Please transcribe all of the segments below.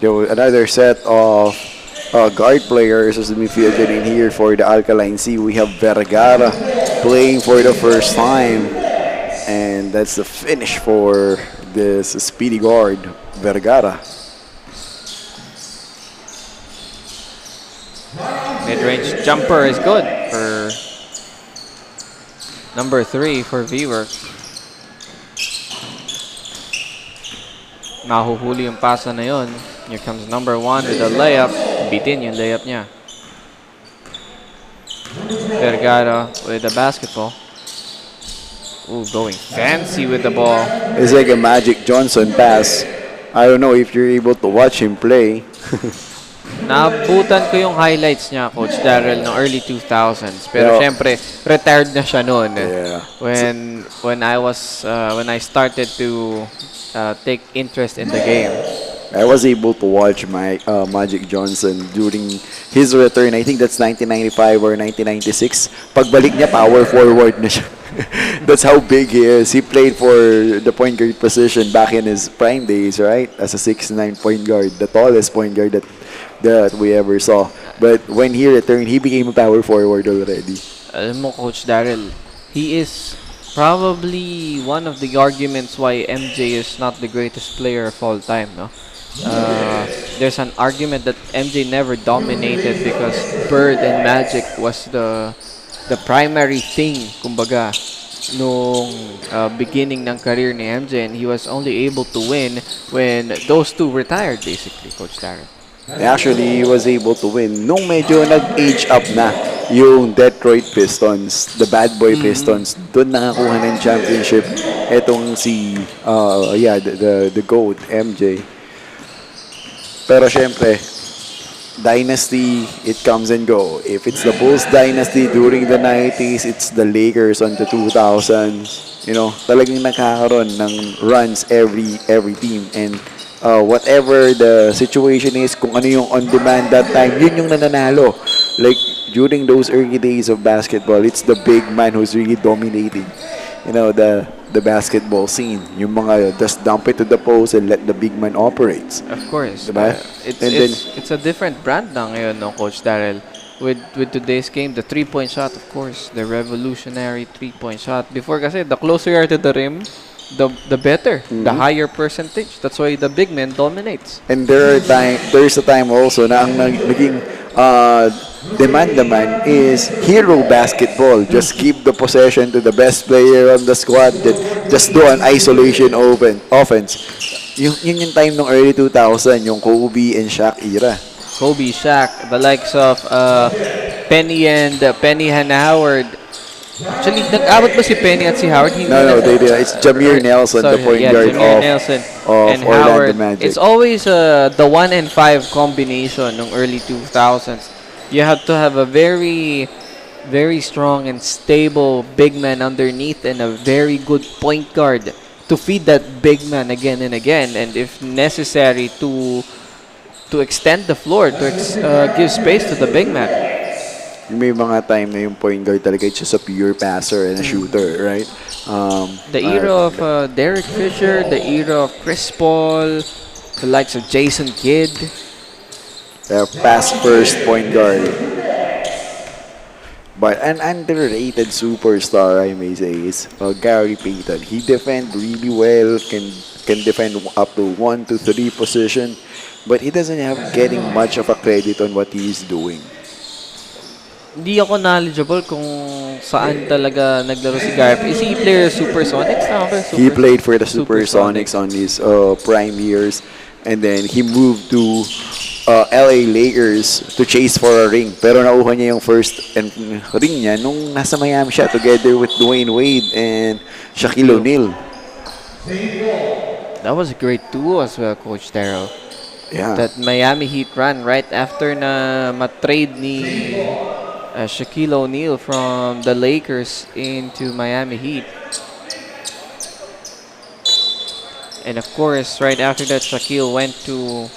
Another set of guard players as the midfielder in here for the Alkaline C. We have Vergara playing for the first time, and that's the finish for this speedy guard, Vergara. Mid-range jumper is good for number 3 for V-Works. Mahuhuli yung pasa na yun. Here comes number 1 with a layup. Bitin yung layup niya. Vergara with the basketball. Ooh, going fancy with the ball. It's like a Magic Johnson pass. I don't know if you're able to watch him play. Naabutan ko yung highlights niya, Coach Darrell, no early 2000s. Pero syempre, retired na siya noon. Yeah. When I started to take interest in the game. I was able to watch Magic Johnson during his return. I think that's 1995 or 1996. Pagbalik niya, power forward na siya. That's how big he is. He played for the point guard position back in his prime days, right? As a 6'9" point guard, the tallest point guard that we ever saw. But when he returned, he became a power forward already. Alam mo, Coach Darrell, he is probably one of the arguments why MJ is not the greatest player of all time, no? There's an argument that MJ never dominated because Bird and Magic was the primary thing, kumbaga, nung beginning ng career ni MJ, and he was only able to win when those two retired, basically, Coach Darren. Actually, he was able to win nung medyo nag-age up na yung Detroit Pistons, the bad boy Pistons. Doon nakakuha ng championship etong the GOAT, MJ. Pero syempre, dynasty, it comes and go. If it's the Bulls dynasty during the 90s, it's the Lakers on the 2000s. You know, talagang nakakaroon ng runs every team. And whatever the situation is, kung ano yung on-demand that time, yun yung nananalo. Like, during those early days of basketball, it's the big man who's really dominating, you know, the basketball scene. Yung mga just dump it to the post and let the big man operates. Of course. Diba? It's a different brand na ngayon, no, Coach Darrell. With today's game, the three-point shot, of course, the revolutionary three-point shot. Before kasi, the closer you are to the rim, the better, the higher percentage. That's why the big man dominates. And there's a time also na ang naging demand naman is hero basketball. Just give the possession to the best player on the squad. Just do an isolation offense. Yung time ng early 2000, yung Kobe and Shaq era. Kobe, Shaq, the likes of Penny and Howard. Actually, nag-abot ba si Penny at si Howard? No, they did. It's Jameer Nelson, the point guard of and Orlando Howard. Magic. It's always the 1 and 5 combination ng early 2000s. You have to have a very, very strong and stable big man underneath and a very good point guard to feed that big man again and again. And if necessary, to extend the floor, to give space to the big man. May mga time na yung point guard talaga it's just a pure passer and a shooter, right? The era of Derek Fisher, the era of Chris Paul, the likes of Jason Kidd. Pass first point guard. But an underrated superstar, I may say, is Gary Payton. He defend really well, can defend up to 1 to 3 position, but he doesn't have getting much of a credit on what he is doing. Hindi ako knowledgeable kung saan talaga naglaro si Gary. Is he player Supersonics? He played for the Supersonics on his prime years, and then he moved to LA Lakers to chase for a ring. Pero nauha niya yung first ring niya nung nasa Miami siya together with Dwayne Wade and Shaquille O'Neal. That was a great duo as well, Coach Darrell. Yeah. That Miami Heat run right after na matrade ni Shaquille O'Neal from the Lakers into Miami Heat. And of course, right after that, Shaquille went to,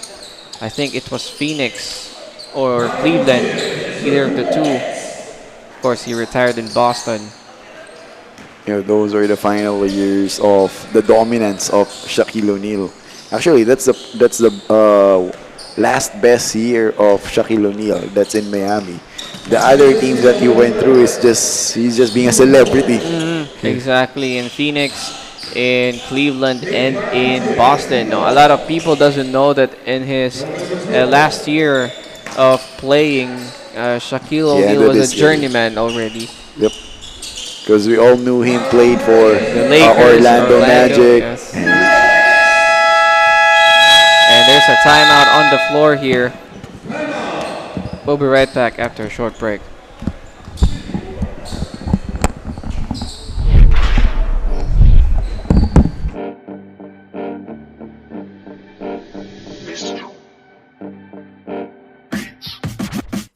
I think it was Phoenix or Cleveland, either of the two. Of course, he retired in Boston. You know, those are the final years of the dominance of Shaquille O'Neal. Actually, that's the last best year of Shaquille O'Neal. That's in Miami. The other teams that he went through is just he's just being a celebrity. Exactly, in Phoenix, in Cleveland, and in Boston. No, a lot of people doesn't know that in his last year of playing, Shaquille He O'Neal ended was a his year. journeyman already. Yep. Because we all knew him played for The Lakers, Orlando Magic. yes. And there's a timeout on the floor here. We'll be right back after a short break.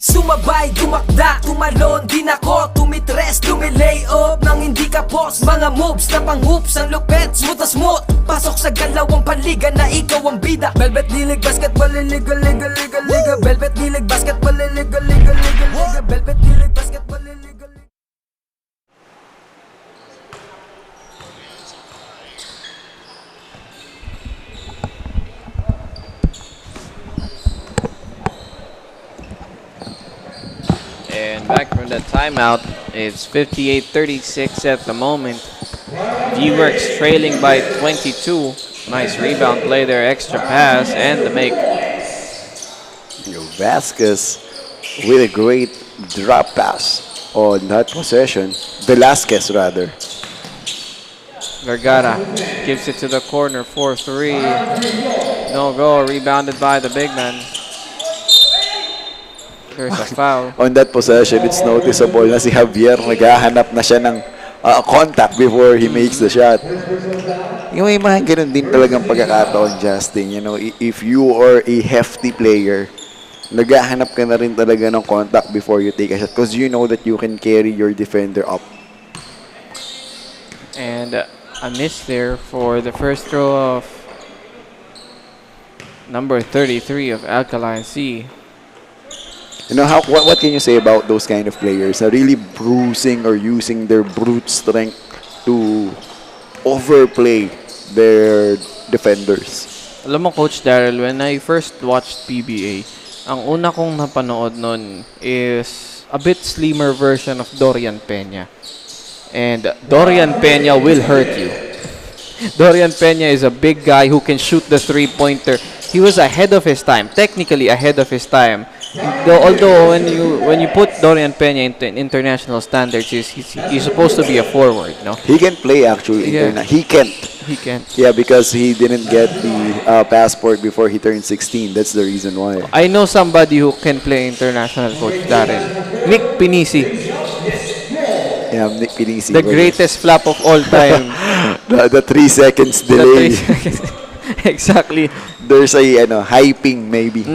Sumabay, dumakda, tumalon, din ako tumitres, lumilay up nang hindi ka pos. Mga moves na pang-hoops, ang lupet, smooth na smooth. Pasok sa galawang panliga na ikaw ang bida. Velvet lilig, basketball, liga, liga, liga, liga. Velvet lilig, basketball, liga, liga, liga, liga. Velvet lilig, basketball, liga, liga. And back from the timeout, it's 58-36 at the moment. D-Works trailing by 22. Nice rebound play there, extra pass, and the make. Vasquez with a great drop pass on that possession. Velasquez, rather. Vergara gives it to the corner, 4-3. No go, rebounded by the big man. There's a foul. On that possession, it's noticeable na si Javier naghahanap na siya ng contact before he makes the shot. Yung may mga ganun din talagang pagkakataon, Justin. You know, if you are a hefty player, naghahanap ka na rin talaga ng contact before you take a shot because you know that you can carry your defender up. And a miss there for the first throw of number 33 of Alkaline C. You know, what can you say about those kind of players na really bruising or using their brute strength to overplay their defenders? Alam mo, Coach Daryl, when I first watched PBA, ang una kong napanood nun is a bit slimmer version of Dorian Peña. And Dorian Peña will hurt you. Dorian Peña is a big guy who can shoot the three-pointer. He was ahead of his time, technically ahead of his time. Although when you put Dorian Peña into international standards, he's supposed to be a forward, no? He can play actually. Yeah. He can't. He can't. Yeah, because he didn't get the passport before he turned 16. That's the reason why. I know somebody who can play international, Coach Darren. Nick Pinisi, Yeah, Nick Pinisi. the greatest flap of all time. the 3 seconds The delay. exactly. There's a hyping maybe.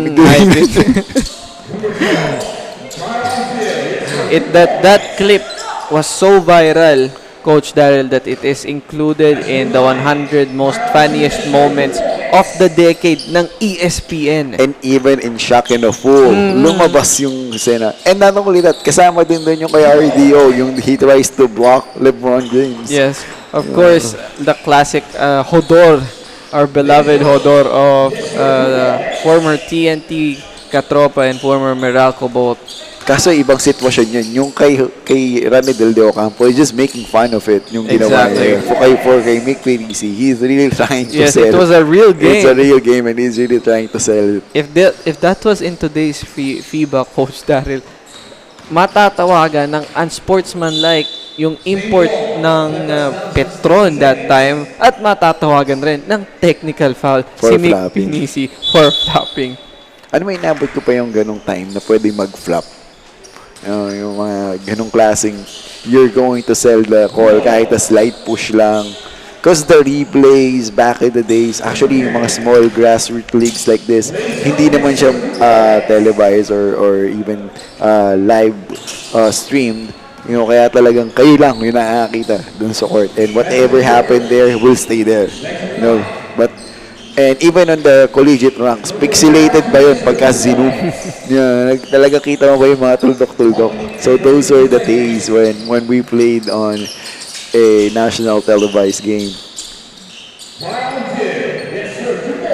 That clip was so viral, Coach Daryl, that it is included in the 100 most funniest moments of the decade ng ESPN. And even in Shock and a Fool, lumabas yung sena. And not only that, kasama din doon yung kay RDO, yung he tries to block LeBron James. Yes, of course, the classic Hodor, our beloved Hodor of former TNT Katropa and former Meralco both. Kaso ibang sitwasyon yun. Yung kay Rani Del De Ocampo, he's just making fun of it. Yung ginawa Exactly. niya. For kay Mick Pinisi, he's really trying to Yes, sell it was a real game. It's a real game and he's really trying to sell it. If that was in today's FIBA, Coach Daryl, matatawagan ng unsportsmanlike yung import ng Petron that time at matatawagan rin ng technical foul For si Mick flopping. Pinisi for flopping. Ano may inabot ko pa yung ganong time na pwede mag-flop? Yung mga ganong klaseng you're going to sell the call kahit a slight push lang. Because the replays back in the days, actually yung mga small grassroots leagues like this, hindi naman siya televised or even live streamed. You know, kaya talagang kayo lang yung nakakita dun sa court. And whatever happened there will stay there. You know, and even on the collegiate ranks, pixelated ba yun pagka zoom? Yeah, talaga kita mo ba yung mga tuldok-tuldok? So those were the days when we played on a national televised game.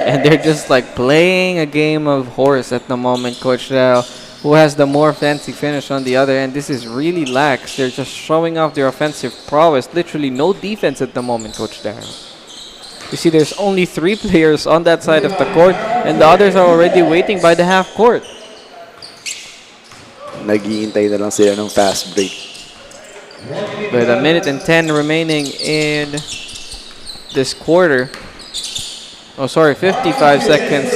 And they're just like playing a game of horse at the moment, Coach Daryl. Who has the more fancy finish on the other end? This is really lax. They're just showing off their offensive prowess. Literally no defense at the moment, Coach Daryl. You see, there's only 3 players on that side of the court, and the others are already waiting by the half court. Naghihintay na lang sila ng fast break. With a minute and 10 remaining in this quarter. Oh, sorry, 55 seconds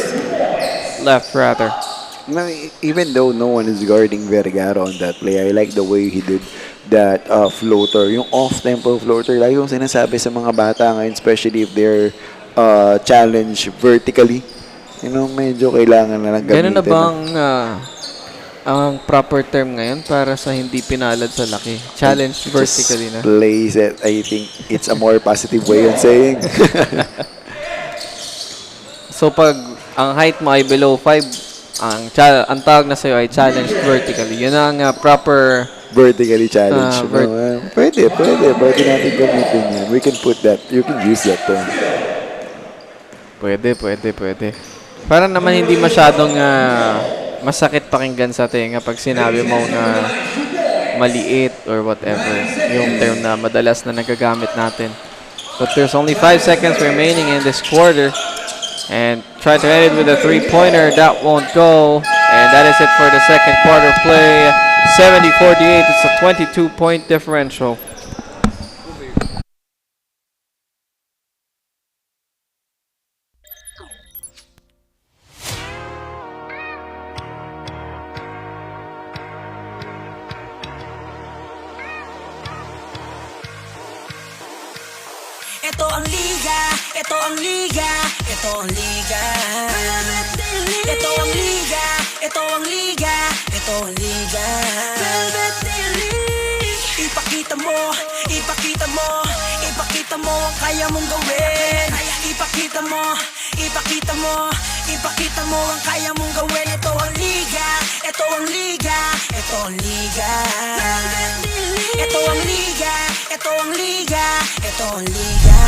left, rather. Even though no one is guarding Vergara on that play, I like the way he did that floater. Yung off-tempo floater, lagi kong sinasabi sa mga bata ngayon, especially if they're challenged vertically. Medyo kailangan na lang gamitin. Ganun na bang ang proper term ngayon para sa hindi pinalad sa laki? Challenge vertically na. Place it. I think it's a more positive way of saying. So pag ang height mo ay below 5, ang tawag na sa'yo ay challenged vertically. Yun ang proper Vertically challenged. Pwede natin gamitin yan. We can put that. You can use that term. Pwede. Para naman hindi masyadong masakit pakinggan sa tenga pag sinabi mo na maliit or whatever. Yung term na madalas na nagagamit natin. But there's only 5 seconds remaining in this quarter. And try to end it with a 3-pointer. That won't go. And that is it for the second quarter play. 70-48. It's a 22-point differential. Ito ang liga, ito ang liga, ito ang liga. Ito ang liga, ito ang liga, ito ang liga. Ipakita mo, ipakita mo, ipakita mo ang kaya mong gawin. Ipakita mo, ipakita mo, ipakita mo ang kaya mong gawin. Ito ang liga, ito ang liga, ito ang liga. Ito ang liga, ito ang liga, ito ang liga.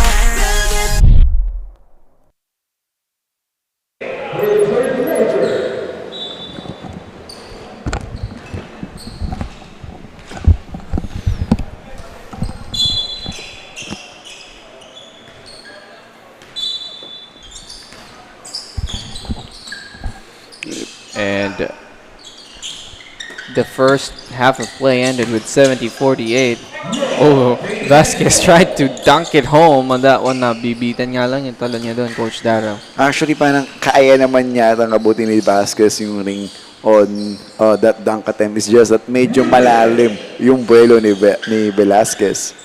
And the first half of play ended with 70-48. Oh, Vasquez tried to dunk it home on that one. Bibitan nga lang yung talo niya doon, Coach Darrell. Actually, parang kaya naman yata ngabutin ni Vasquez yung ring on that dunk attempt. It's just that medyo malalim yung buwelo ni Velasquez.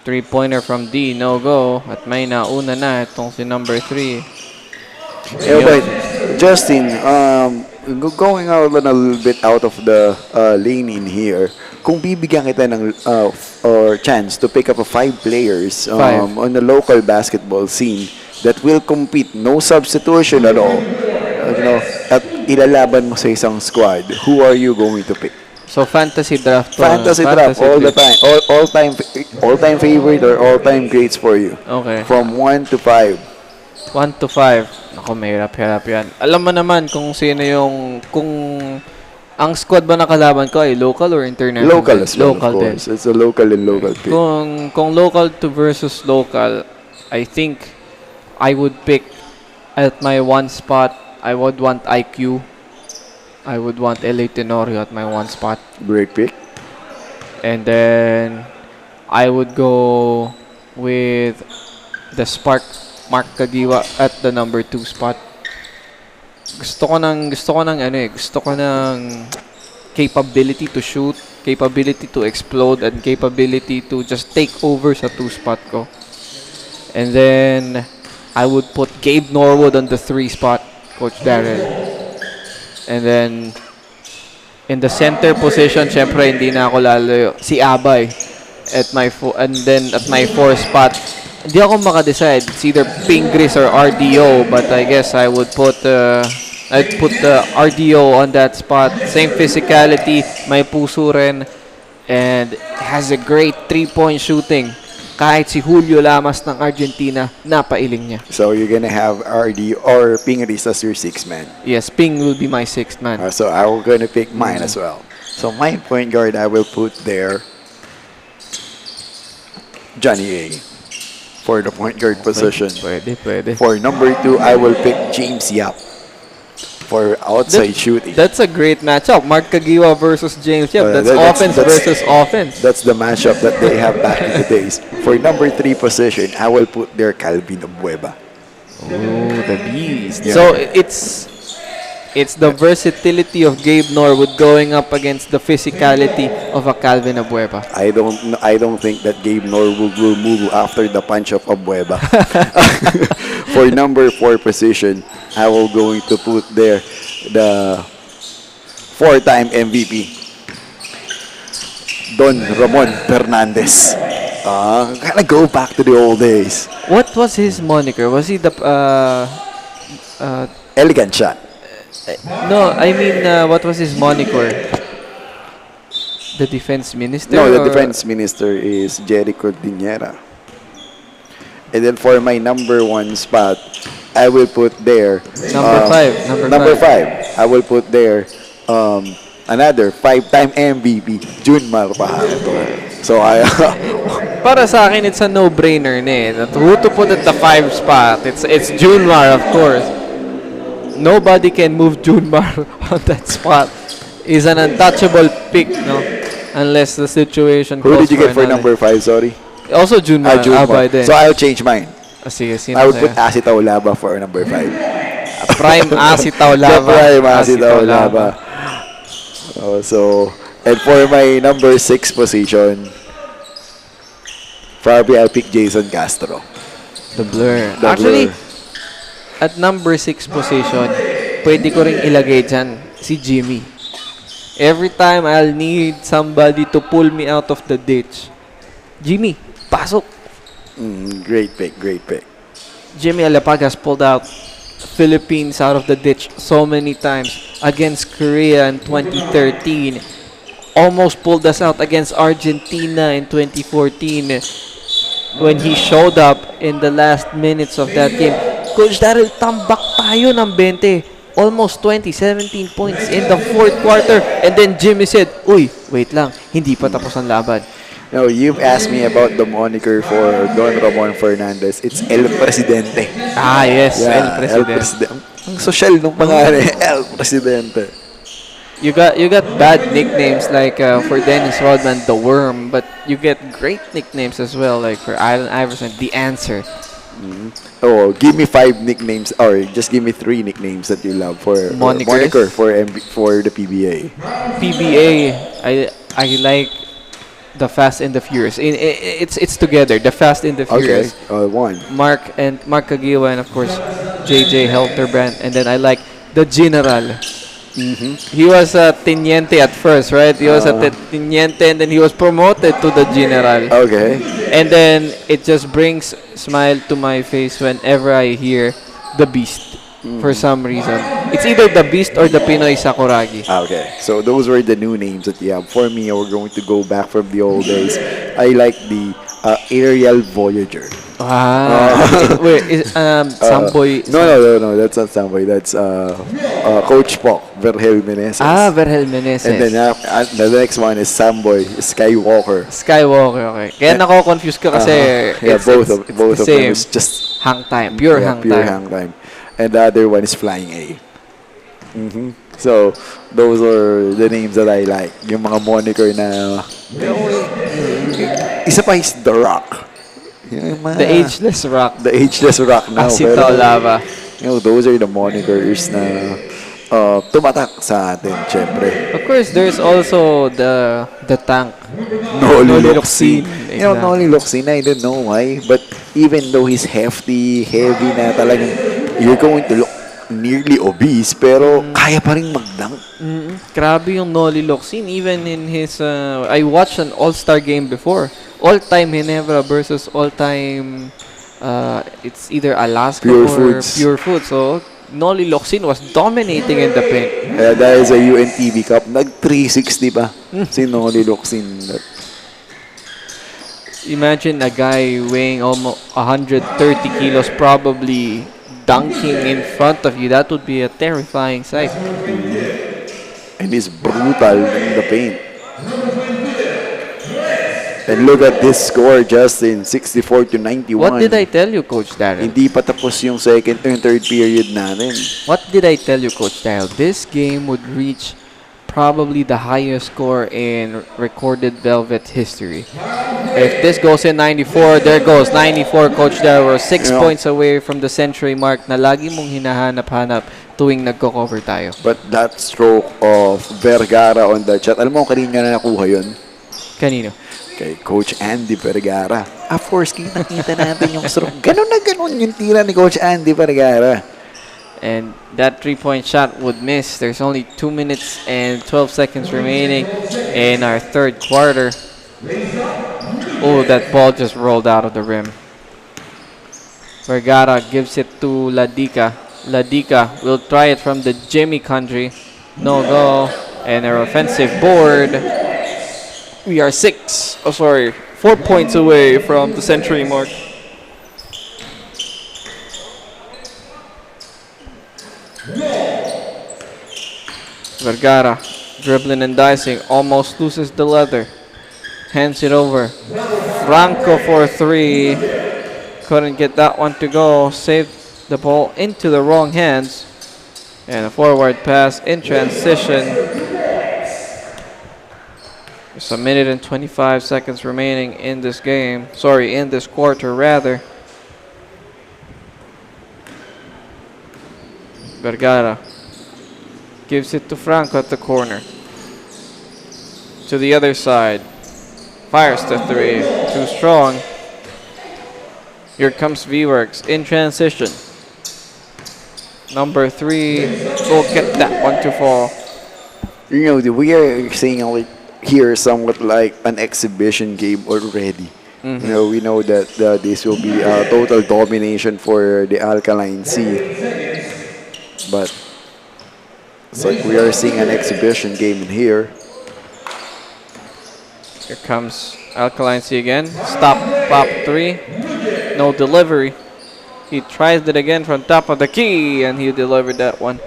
3-pointer from D, no go. At may nauna na itong si number 3. But Justin, going out a little bit out of the lane in here, kung bibigyan kita ng or chance to pick up 5 players on the local basketball scene that will compete, no substitution at all, at ilalaban mo sa isang squad, who are you going to pick? So fantasy draft. Fantasy draft all the time, all time favorite or all time greats for you. Okay. From 1 to 5. 1 to 5. Ako, mahirap-hirap yan. Alam mo naman kung sino yung... Ang squad ba nakalaban ko ay local or international? Local as well, local of course. Din. It's a local and local pick. Kung local to versus local, I think I would pick at my 1 spot, I would want IQ. I would want LA Tenorio at my 1 spot. Great pick. And then I would go with the Spark, Mark Kagiwa at the number 2 spot. Gusto ko ng capability to shoot, capability to explode, and capability to just take over sa 2 spot ko. And then I would put Gabe Norwood on the 3 spot, Coach Darren. And then in the center position, syempre hindi na ako lalayo. Si Abay and then at my 4 spot, hindi ako maka-decide. It's either Pingris or RDO, but I guess I would put I'd put the RDO on that spot. Same physicality, may puso rin, and has a great 3-point shooting. kahit si Julio Lamas ng Argentina, napailing niya. So you're gonna have RD or Pingris as your sixth man. Yes, Ping will be my sixth man. So I'm gonna pick mine as well. So my point guard, I will put there Johnny A for the point guard position. Pwede. For number 2, I will pick James Yap for outside shooting. That's a great matchup. Mark Kagiwa versus James Yap. That's offense versus offense. That's the matchup that they have back in the days. For number 3 position, I will put there Calvin Abueva. Oh, the beast. Yeah. So it's the versatility of Gabe Norwood going up against the physicality of a Calvin Abueva. I don't think that Gabe Norwood will move after the punch of Abueva. For number 4 position, I will going to put there the 4-time MVP, Don Ramon Fernandez. Gotta go back to the old days. What was his moniker? Was he the Elegant shot. no, I mean what was his moniker? The defense minister? No, the or- defense minister is Jericho Diniera. And then for my number 1 spot, I will put there Number five. Number 5. I will put there another 5-time MVP, Junmar Pajarito. So I Para sa akin, it's a no-brainer na eh. Who to put at the 5 spot? It's Junmar, of course. Nobody can move Junmar on that spot. He's an untouchable pick, no? Unless the situation who calls did you get for another. number 5? Sorry. Also Junmar. Junmar. Din. So I'll change mine. Sige, sino I would sa'yo? put Asita Olaba for number 5. Prime Asitaw The Lava. prime Asita Olaba. So, and for my number 6 position, probably I'll pick Jason Castro. The Blur. The Actually, Blur. at number 6 position, pwede ko ring ilagay dyan si Jimmy. Every time I'll need somebody to pull me out of the ditch, Jimmy, pasok. Great pick, great pick. Jimmy Alapag has pulled out Philippines out of the ditch so many times against Korea in 2013. Almost pulled us out against Argentina in 2014 when he showed up in the last minutes of that game. Coach Daryl, tambak tayo ng 20. Almost 20, 17 points in the 4th quarter. And then Jimmy said, uy, wait lang, hindi pa tapos ang laban. No, you've asked me about the moniker for Don Ramon Fernandez. It's El Presidente. Ah, yes, Yeah, El Presidente. Ang social nung pangalan, El Presidente. You got bad nicknames like for Dennis Rodman, the Worm, but you get great nicknames as well, like for Allen Iverson, the Answer. Oh, give me 5 nicknames, or just give me 3 nicknames that you love for Monikers? moniker for the PBA. PBA, I like the Fast and the Furious. It's together, the Fast and the Okay, Furious. 1. Mark Kagiwa and of course JJ Helterbrand, and then I like the General. He was a teniente at first, right? He was a teniente and then he was promoted to the General. Okay. And then it just brings smile to my face whenever I hear the Beast for some reason. It's either the Beast or the Pinoy Sakuragi. Okay, so those were the new names that you have. For me, we're going to go back from the old days. I like the Aerial Voyager. Wait, Samboy. No, that's not Samboy. That's Coach Pock, Vergel Meneses. Vergel Meneses. And then the next one is Samboy, Skywalker. Skywalker, okay. Kaya nako-confuse ka kasi Yeah, both of the them same. is just Hang time, pure hang pure time. hang time. And the other one is Flying A. So, those are the names that I like. Yung mga moniker na... Isa pa is The Rock. Yung mga- The Ageless Rock. The Ageless Rock now. Asitaw Lava. Those are the monikers na tumatak sa atin, syempre. Of course, there's also the tank. Noli Noli Locsin. Locsin. Noli Locsin, I don't know why. But even though he's hefty, heavy na talagang, you're going to look nearly obese, pero kaya pa rin mag-dunk. Grabe yung Noli Locsin. Even in his... I watched an all-star game before. All-time Ginebra versus all-time... it's either Alaska Pure or Foods. Pure Foods. So, Noli Locsin was dominating in the paint. Dahil sa UNTV Cup, nag-360 pa si Noli Locsin. Imagine a guy weighing almost 130 kilos probably dunking in front of you. That would be a terrifying sight. And he's brutal in the paint. And look at this score, Justin, 64 to 91. What did I tell you, Coach Darrell? Hindi pa tapos yung second and third period natin. What did I tell you, Coach Darrell? This game would reach probably the highest score in recorded Velvet history. If this goes in 94, there goes 94, Coach Darrell. We're 6 Yeah. points away from the century mark na lagi mong hinahanap-hanap tuwing nagko-cover tayo. But that stroke of Vergara on the chat, alam mo kanina na nakuha yun? Kanino? Kay Coach Andy Vergara. Of course, kita natin yung stroke. Ganon na ganon yung tira ni Coach Andy Vergara. And that three-point shot would miss. There's only 2 minutes and 12 seconds remaining in our third quarter. Oh, that ball just rolled out of the rim. Vergara gives it to Ladika. Ladika will try it from the Jimmy country. No go. And our offensive board. We are 4 points away from the century mark. Vergara dribbling and dicing, almost loses the leather. Hands it over. Franco for three. Couldn't get that one to go. Saved the ball into the wrong hands. And a forward pass in transition. There's a minute and 25 seconds remaining in this game. Sorry, in this quarter rather. Vergara gives it to Franco at the corner. To the other side. Fires the three. Too strong. Here comes V-Works in transition. Number 3. Go get that one to fall. You know, we are saying like here somewhat like an exhibition game already. You know, we know that this will be a total domination for the Alkaline C. But it's like we are seeing an exhibition game in here. Here comes Alkaline C again. Stop, pop 3. No delivery. He tries it again from top of the key, and he delivered that one.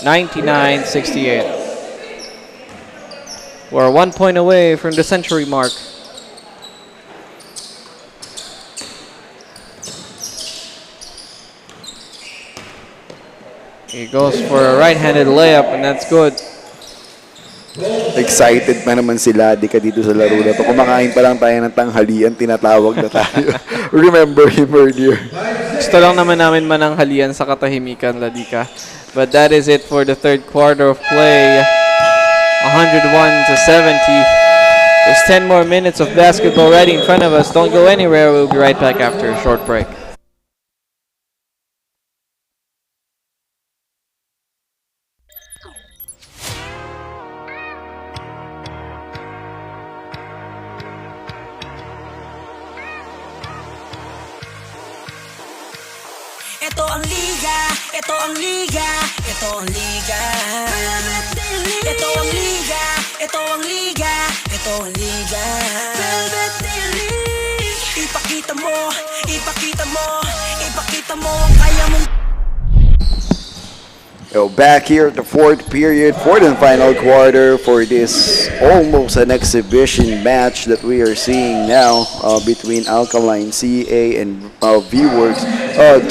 99-68. We're 1 point away from the century mark. He goes for a right-handed layup, and that's good. Excited pa naman sila di ka dito sa laro na to. Kumakain pa lang tayo ng tanghalian, tinatawag na tayo. Remember him earlier. Gusto lang naman namin mananghalian sa katahimikan, Ladika. But that is it for the third quarter of play. 101-70. There's 10 more minutes of basketball right in front of us. Don't go anywhere. We'll be right back after a short break. Ito ang liga, ito ang liga, ito ang liga. Ito ang liga, ito ang liga, ito ang liga. Ipakita mo, ipakita mo, ipakita mo ang kaya mong. So back here at the fourth period, fourth and final quarter for this almost an exhibition match that we are seeing now between Alkaline C-A and V-Works.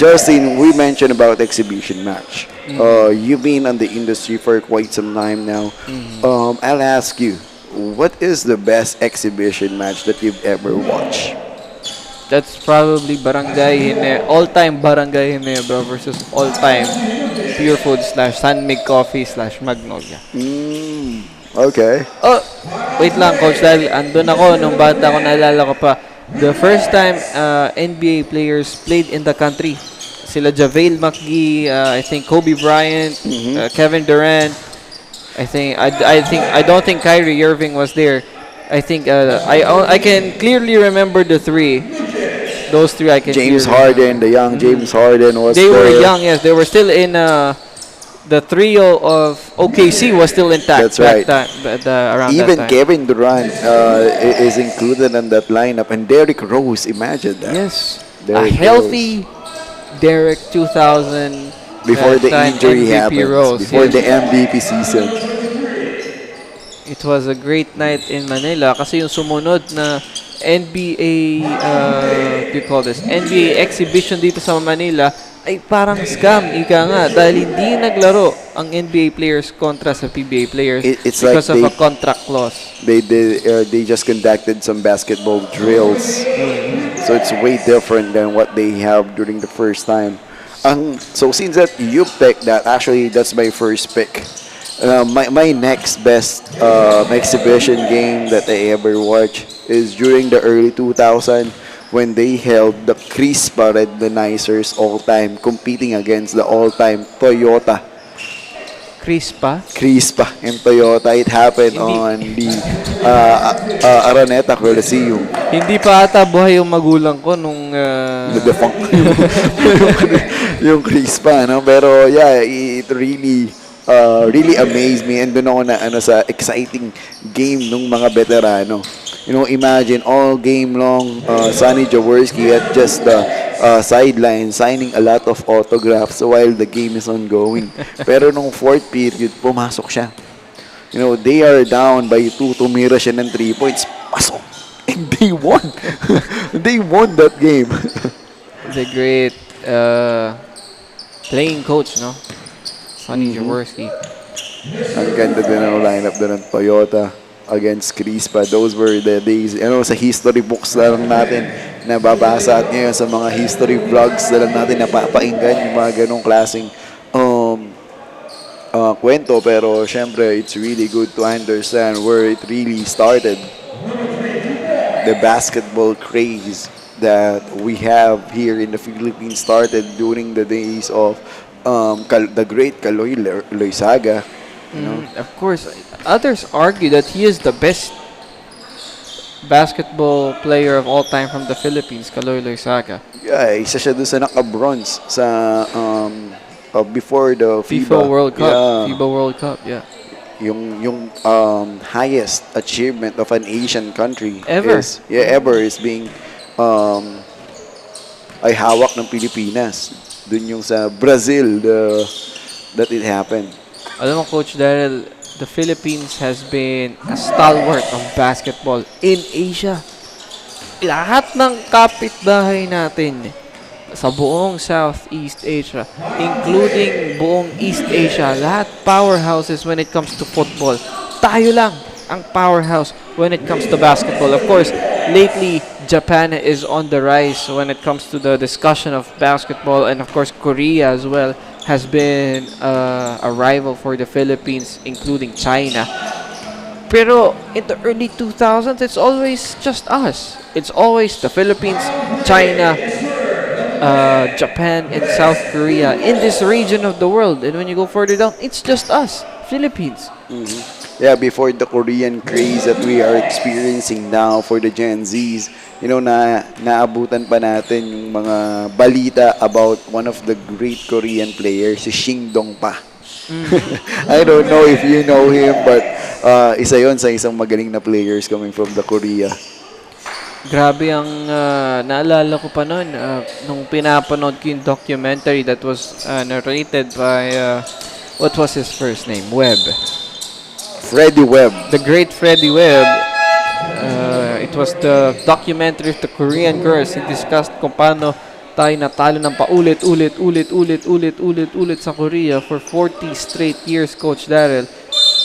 Justin, we mentioned about exhibition match. You've been on the industry for quite some time now. I'll ask you, what is the best exhibition match that you've ever watched? That's probably all-time Barangay Ginebra versus all-time Pure Food / Sunmig Coffee / Magnolia. Okay. Oh, wait lang, Coach. Dahil andun ako nung bata ko, naalala ko pa. The first time NBA players played in the country. Sila JaVale McGee, I think Kobe Bryant, Kevin Durant. I don't think Kyrie Irving was there. I think I can clearly remember the three. Those three I can. James Harden, the young James Harden was They there. were young, yes. They were still in the trio of OKC was still intact That's right. around Even that time. Kevin Durant is included in that lineup, and Derrick Rose. Imagine that. Yes, a Derrick Rose. healthy Derek 2000 Before the time injury MVP happens, Rose. before the Yes. MVP season. It was a great night in Manila kasi yung sumunod na NBA, what do you call this? NBA exhibition dito sa Manila ay parang scam, ika nga, dahil hindi naglaro ang NBA players kontra sa PBA players It's like because of a contract clause. they just conducted some basketball drills, so it's way different than what they have during the first time. So since that you picked that, actually that's my first pick. My next best exhibition game that I ever watched is during the early 2000 when they held the Crispa Reddenizers all-time competing against the all-time Toyota Crispa? Crispa and Toyota. It happened Hindi. on the Araneta Coliseum. Hindi pa ata buhay yung magulang ko nung Defunct yung Crispa, no? Pero yeah, it really amazed me, and doon ako na sa exciting game nung mga veterano. Imagine all game long, Sonny Jaworski at just the sideline signing a lot of autographs while the game is ongoing. Pero nung fourth period, pumasok siya. They are down by 2, tumira siya ng 3 points, pasok. And they won. They won that game. the great playing coach, no? Sonny Jaworski. Ang ganda din ng lineup doon ng Toyota against Crispa. Those were the days. Sa history books na lang natin nababasa at ngayon sa mga history vlogs na lang natin napapakinggan yung mga ganong klaseng kwento. Pero syempre, it's really good to understand where it really started. The basketball craze that we have here in the Philippines started during the days of the great Kaloy Loizaga. Of course, others argue that he is the best basketball player of all time from the Philippines, Kaloy Loizaga. Yeah, isa siya doon sa naka-bronze sa before the FIFA World Cup. Yeah. FIBA World Cup, yeah. Yung highest achievement of an Asian country Ever. is being ay hawak ng Pilipinas. Doon yung sa Brazil that it happened. Alam mo, Coach Daryl, the Philippines has been a stalwart of basketball in Asia. Lahat ng kapitbahay natin sa buong Southeast Asia, including buong East Asia, lahat powerhouses when it comes to football. Tayo lang ang powerhouse when it comes to basketball. Of course, lately, Japan is on the rise when it comes to the discussion of basketball, and of course, Korea as well has been a rival for the Philippines, including China. Pero in the early 2000s, it's always just us. It's always the Philippines, China, Japan, and South Korea in this region of the world. And when you go further down, it's just us, Philippines. Yeah, before the Korean craze that we are experiencing now for the Gen Zs, naabutan pa natin yung mga balita about one of the great Korean players, si Shin Dong-pa. I don't know if you know him, but isa yon sa isang magaling na players coming from the Korea. Grabe ang naalala ko pa noon nung pinapanood ko yung documentary that was narrated by what was his first name? Webb. Freddie Webb. The great Freddie Webb. It was the documentary of the Korean girls. He discussed kung paano tayo natalo ng paulit-ulit sa Korea for 40 straight years, Coach Daryl.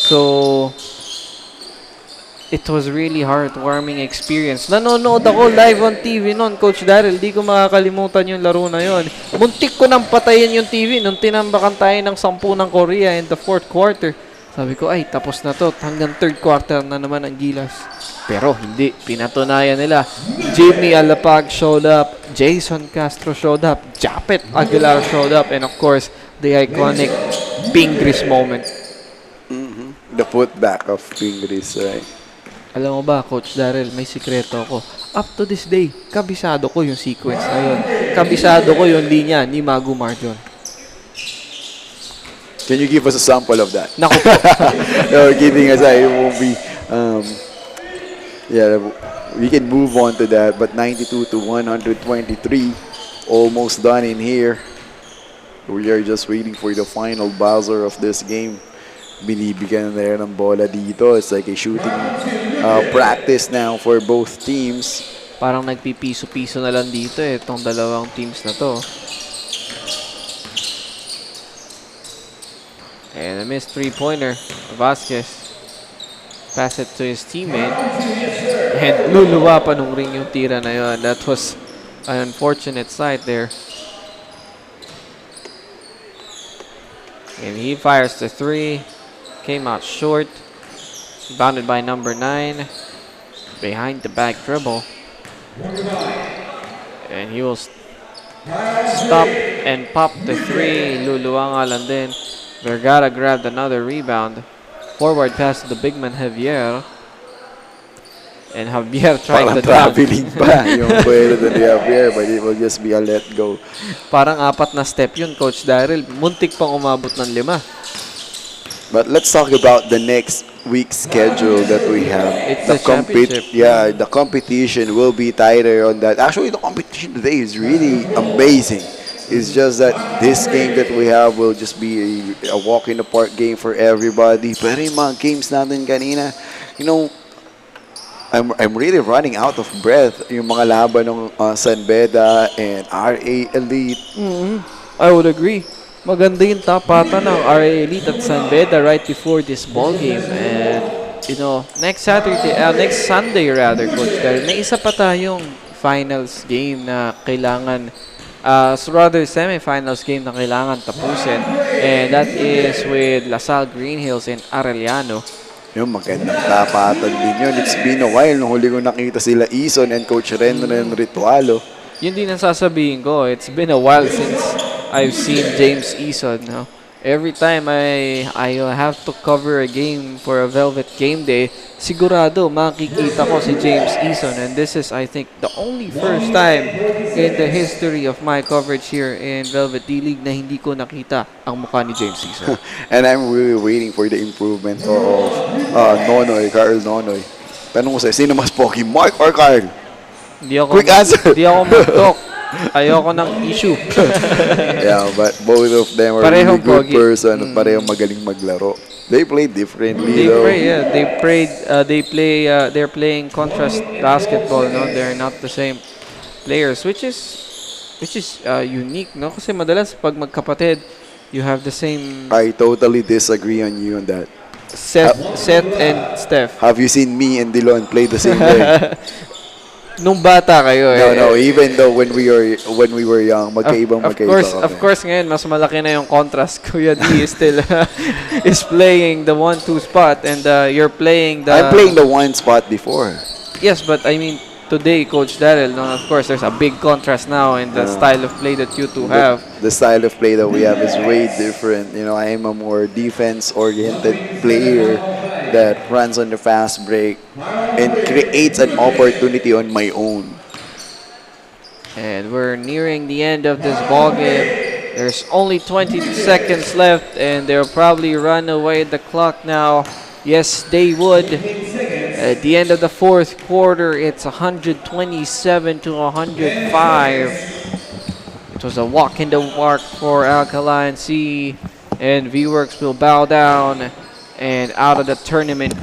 So, it was really heartwarming experience. Nanonood ako live on TV noon, Coach Daryl. Di ko makakalimutan yung laro na yon. Muntik ko nang patayin yung TV nung tinambakan tayo ng 10 ng Korea in the fourth quarter. Sabi ko, ay, tapos na to. Hanggang third quarter na naman ang gilas. Pero hindi. Pinatunayan nila. Jimmy Alapag showed up. Jason Castro showed up. Japet Aguilar showed up. And of course, the iconic Pingris moment. The putback of Pingris, right? Alam mo ba, Coach Daryl, may sikreto ako. Up to this day, kabisado ko yung sequence na yun. Kabisado ko yung linya ni Magu Marjon. Can you give us a sample of that? Naku po. No, kidding aside, it won't be. Yeah, we can move on to that. But 92 to 123, almost done in here. We are just waiting for the final buzzer of this game. Binibigyan na ng bola dito. It's like a shooting practice now for both teams. Parang nagpipiso-piso na lang dito eh, itong dalawang teams na to. And a missed three-pointer. Vasquez. Pass it to his teammate. And luluwa pa nung ring yung tira na yun. That was an unfortunate sight there. And he fires the three. Came out short. Bounded by number 9. Behind the back dribble. And he will stop and pop the three. Luluwa nga lang din. Vergara grabbed another rebound. Forward pass to the big man Javier. And Javier tried the dunk. Traveling pa yung pwede ni Javier, but it will just be a let go. Parang 4 na step yun, Coach Daryl. Muntik pang umabot ng 5. But let's talk about the next week's schedule that we have. It's the championship. Yeah, the competition will be tighter on that. Actually, the competition today is really amazing. It's just that this game that we have will just be a walk in the park game for everybody. Pero yung mga games natin kanina, you know, I'm really running out of breath. Yung mga laban ng San Beda and RA Elite. I would agree. Maganda yung tapatan ng RA Elite at San Beda right before this ball game. And, you know, next Sunday rather, Coach, dahil may isa pa tayong finals game na kailangan, rather semi-finals game na kailangan tapusin. And that is with LaSalle Green Hills and Arellano. Yung magandang tapatan din yun. It's been a while nung huli ko nakita sila Ison and Coach Renren Ritualo. Yun din ang sasabihin ko. It's been a while since I've seen James Ison. No? Every time I have to cover a game for a Velvet Game Day, sigurado makikita ko si James Ison. And this is, I think, the only first time in the history of my coverage here in Velvet D-League na hindi ko nakita ang mukha ni James Ison. And I'm really waiting for the improvement of Carl Nonoy. Tanong ko sa'yo, sino mas pogi, Mark or Carl? Quick answer! Hindi ako mag-talk. Ayoko ng issue. Yeah, but both of them are Parehong really good pogi. person at parehong magaling maglaro. They play differently though. They're playing contrast basketball, no? They're not the same players, which is unique, no? Kasi madalas pag magkapatid, you have the same I totally disagree on you on that. Seth and Steph. Have you seen me and Dilon play the same way? Nung bata kayo No, even though when we were young, magkaiba Of kami. course ngayon mas malaki na yung contrast. Kuya D is still is playing the 1-2 spot and you're playing the I'm playing the one spot before. Yes, but I mean today, Coach Daryl, no, of course there's a big contrast now in the style of play that you two have. The style of play that we have is way different. You know, I am a more defense-oriented player that runs on the fast break and creates an opportunity on my own. And we're nearing the end of this ball game. There's only 20 seconds left, and they'll probably run away the clock now. Yes, they would. At the end of the fourth quarter, it's 127 to 105. It was a walk in the park for Alkaline C, and V-Works will bow down and out of the tournament.